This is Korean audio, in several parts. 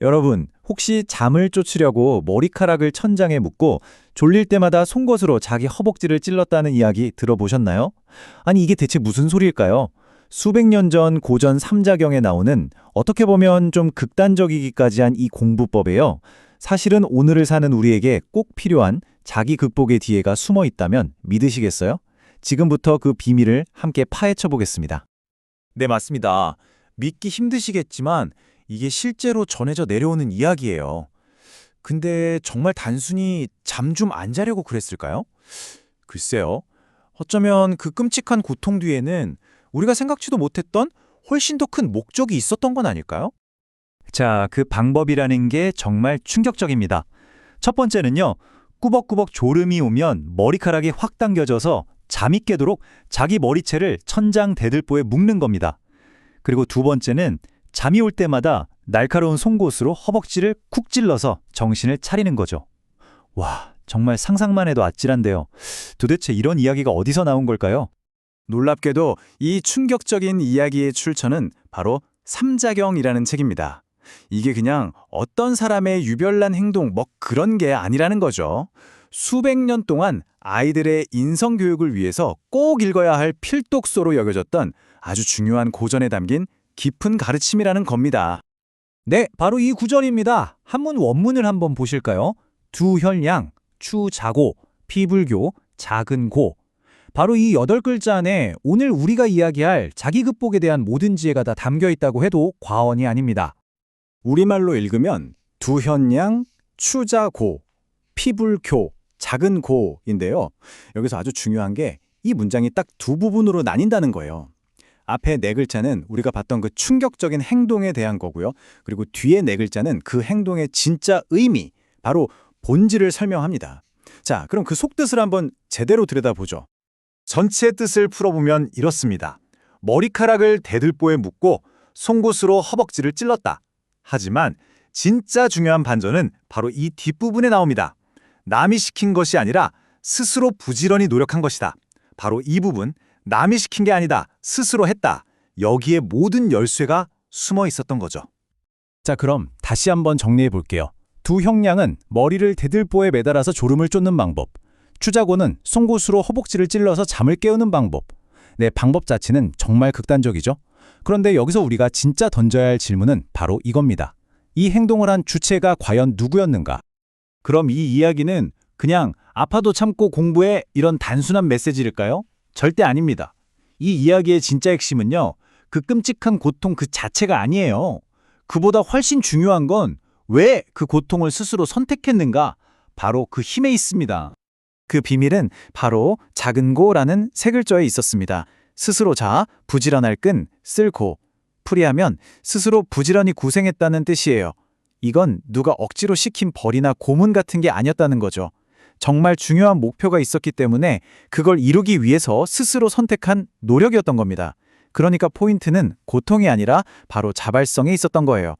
여러분, 혹시 잠을 쫓으려고 머리카락을 천장에 묶고 졸릴 때마다 송곳으로 자기 허벅지를 찔렀다는 이야기 들어보셨나요? 아니, 이게 대체 무슨 소리일까요? 수백 년 전 고전 삼자경에 나오는 어떻게 보면 좀 극단적이기까지 한 이 공부법에요. 사실은 오늘을 사는 우리에게 꼭 필요한 자기 극복의 뒤에가 숨어 있다면 믿으시겠어요? 지금부터 그 비밀을 함께 파헤쳐 보겠습니다. 네, 맞습니다. 믿기 힘드시겠지만 이게 실제로 전해져 내려오는 이야기예요. 근데 정말 단순히 잠 좀 안 자려고 그랬을까요? 글쎄요. 어쩌면 그 끔찍한 고통 뒤에는 우리가 생각지도 못했던 훨씬 더 큰 목적이 있었던 건 아닐까요? 자, 그 방법이라는 게 정말 충격적입니다. 첫 번째는요, 꾸벅꾸벅 졸음이 오면 머리카락이 확 당겨져서 잠이 깨도록 자기 머리채를 천장 대들보에 묶는 겁니다. 그리고 두 번째는 잠이 올 때마다 날카로운 송곳으로 허벅지를 쿡 찔러서 정신을 차리는 거죠. 와, 정말 상상만 해도 아찔한데요. 도대체 이런 이야기가 어디서 나온 걸까요? 놀랍게도 이 충격적인 이야기의 출처는 바로 삼자경이라는 책입니다. 이게 그냥 어떤 사람의 유별난 행동 그런 게 아니라는 거죠. 수백 년 동안 아이들의 인성교육을 위해서 꼭 읽어야 할 필독서로 여겨졌던 아주 중요한 고전에 담긴 깊은 가르침이라는 겁니다. 네, 바로 이 구절입니다. 한문 원문을 한번 보실까요? 두혈량, 추자고, 피불교, 작은 고. 바로 이 8글자 안에 오늘 우리가 이야기할 자기 극복에 대한 모든 지혜가 다 담겨 있다고 해도 과언이 아닙니다. 우리말로 읽으면 두현양, 추자고, 피불교, 작은 고인데요. 여기서 아주 중요한 게 이 문장이 딱 두 부분으로 나뉜다는 거예요. 앞에 4글자는 우리가 봤던 그 충격적인 행동에 대한 거고요. 그리고 뒤에 4글자는 그 행동의 진짜 의미, 바로 본질을 설명합니다. 자, 그럼 그 속뜻을 한번 제대로 들여다보죠. 전체 뜻을 풀어보면 이렇습니다. 머리카락을 대들보에 묶고 송곳으로 허벅지를 찔렀다. 하지만 진짜 중요한 반전은 바로 이 뒷부분에 나옵니다. 남이 시킨 것이 아니라 스스로 부지런히 노력한 것이다. 바로 이 부분, 남이 시킨 게 아니다. 스스로 했다. 여기에 모든 열쇠가 숨어 있었던 거죠. 자, 그럼 다시 한번 정리해 볼게요. 두형량은 머리를 대들보에 매달아서 졸음을 쫓는 방법. 추자고는 송곳으로 허벅지를 찔러서 잠을 깨우는 방법. 네, 방법 자체는 정말 극단적이죠. 그런데 여기서 우리가 진짜 던져야 할 질문은 바로 이겁니다. 이 행동을 한 주체가 과연 누구였는가? 그럼 이 이야기는 그냥 아파도 참고 공부해 이런 단순한 메시지일까요? 절대 아닙니다. 이 이야기의 진짜 핵심은요, 그 끔찍한 고통 그 자체가 아니에요. 그보다 훨씬 중요한 건 왜 그 고통을 스스로 선택했는가? 바로 그 힘에 있습니다. 그 비밀은 바로 작은 고라는 3글자에 있었습니다. 스스로 자, 부지런할 끈, 쓸고. 풀이하면 스스로 부지런히 고생했다는 뜻이에요. 이건 누가 억지로 시킨 벌이나 고문 같은 게 아니었다는 거죠. 정말 중요한 목표가 있었기 때문에 그걸 이루기 위해서 스스로 선택한 노력이었던 겁니다. 그러니까 포인트는 고통이 아니라 바로 자발성에 있었던 거예요.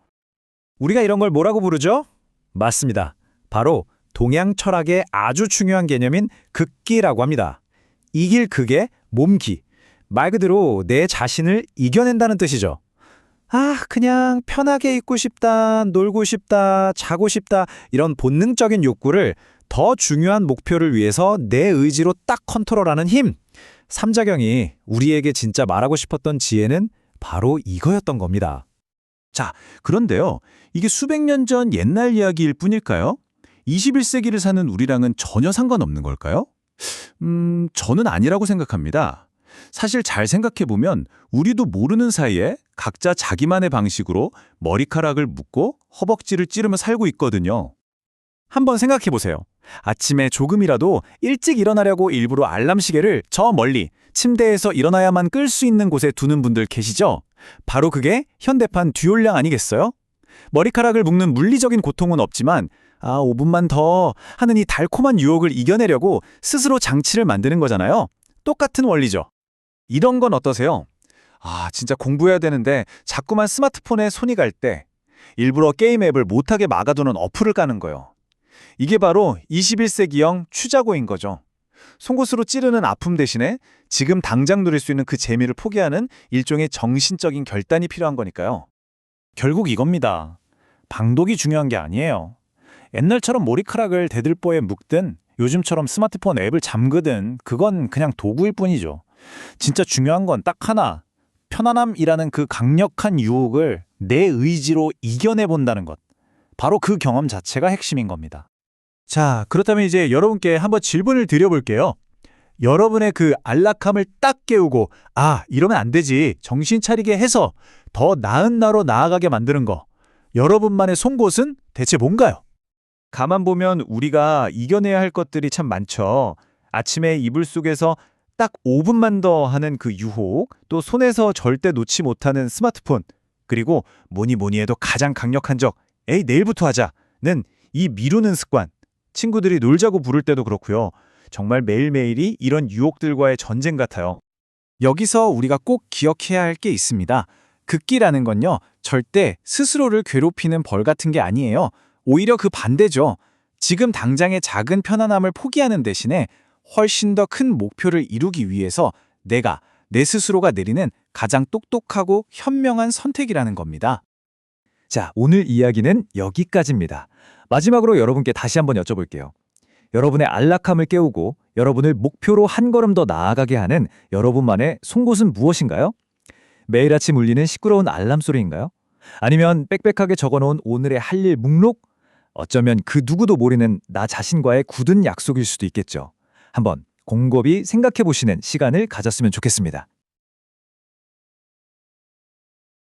우리가 이런 걸 뭐라고 부르죠? 맞습니다. 바로 동양 철학의 아주 중요한 개념인 극기라고 합니다. 이길 극의 몸기. 말 그대로 내 자신을 이겨낸다는 뜻이죠. 그냥 편하게 있고 싶다, 놀고 싶다, 자고 싶다 이런 본능적인 욕구를 더 중요한 목표를 위해서 내 의지로 딱 컨트롤하는 힘. 삼자경이 우리에게 진짜 말하고 싶었던 지혜는 바로 이거였던 겁니다. 자, 그런데요. 이게 수백 년 전 옛날 이야기일 뿐일까요? 21세기를 사는 우리랑은 전혀 상관없는 걸까요? 저는 아니라고 생각합니다. 사실 잘 생각해보면 우리도 모르는 사이에 각자 자기만의 방식으로 머리카락을 묶고 허벅지를 찌르며 살고 있거든요. 한번 생각해보세요. 아침에 조금이라도 일찍 일어나려고 일부러 알람 시계를 저 멀리 침대에서 일어나야만 끌 수 있는 곳에 두는 분들 계시죠? 바로 그게 현대판 듀올량 아니겠어요? 머리카락을 묶는 물리적인 고통은 없지만 5분만 더 하는 이 달콤한 유혹을 이겨내려고 스스로 장치를 만드는 거잖아요. 똑같은 원리죠. 이런 건 어떠세요? 진짜 공부해야 되는데 자꾸만 스마트폰에 손이 갈 때 일부러 게임 앱을 못하게 막아두는 어플을 까는 거예요. 이게 바로 21세기형 추자고인 거죠. 송곳으로 찌르는 아픔 대신에 지금 당장 누릴 수 있는 그 재미를 포기하는 일종의 정신적인 결단이 필요한 거니까요. 결국 이겁니다. 방독이 중요한 게 아니에요. 옛날처럼 머리카락을 대들보에 묶든 요즘처럼 스마트폰 앱을 잠그든 그건 그냥 도구일 뿐이죠. 진짜 중요한 건 딱 하나. 편안함이라는 그 강력한 유혹을 내 의지로 이겨내 본다는 것. 바로 그 경험 자체가 핵심인 겁니다. 자, 그렇다면 이제 여러분께 한번 질문을 드려볼게요. 여러분의 그 안락함을 딱 깨우고, 이러면 안 되지. 정신 차리게 해서 더 나은 나로 나아가게 만드는 거. 여러분만의 송곳은 대체 뭔가요? 가만 보면 우리가 이겨내야 할 것들이 참 많죠. 아침에 이불 속에서 딱 5분만 더 하는 그 유혹, 또 손에서 절대 놓지 못하는 스마트폰, 그리고 뭐니 뭐니 해도 가장 강력한 적, 내일부터 하자는 이 미루는 습관. 친구들이 놀자고 부를 때도 그렇고요. 정말 매일매일이 이런 유혹들과의 전쟁 같아요. 여기서 우리가 꼭 기억해야 할 게 있습니다. 극기라는 건요, 절대 스스로를 괴롭히는 벌 같은 게 아니에요. 오히려 그 반대죠. 지금 당장의 작은 편안함을 포기하는 대신에 훨씬 더 큰 목표를 이루기 위해서 내 스스로가 내리는 가장 똑똑하고 현명한 선택이라는 겁니다. 자, 오늘 이야기는 여기까지입니다. 마지막으로 여러분께 다시 한번 여쭤볼게요. 여러분의 안락함을 깨우고 여러분을 목표로 한 걸음 더 나아가게 하는 여러분만의 송곳은 무엇인가요? 매일 아침 울리는 시끄러운 알람 소리인가요? 아니면 빽빽하게 적어놓은 오늘의 할 일 목록? 어쩌면 그 누구도 모르는 나 자신과의 굳은 약속일 수도 있겠죠. 한번 곰곰이 생각해보시는 시간을 가졌으면 좋겠습니다.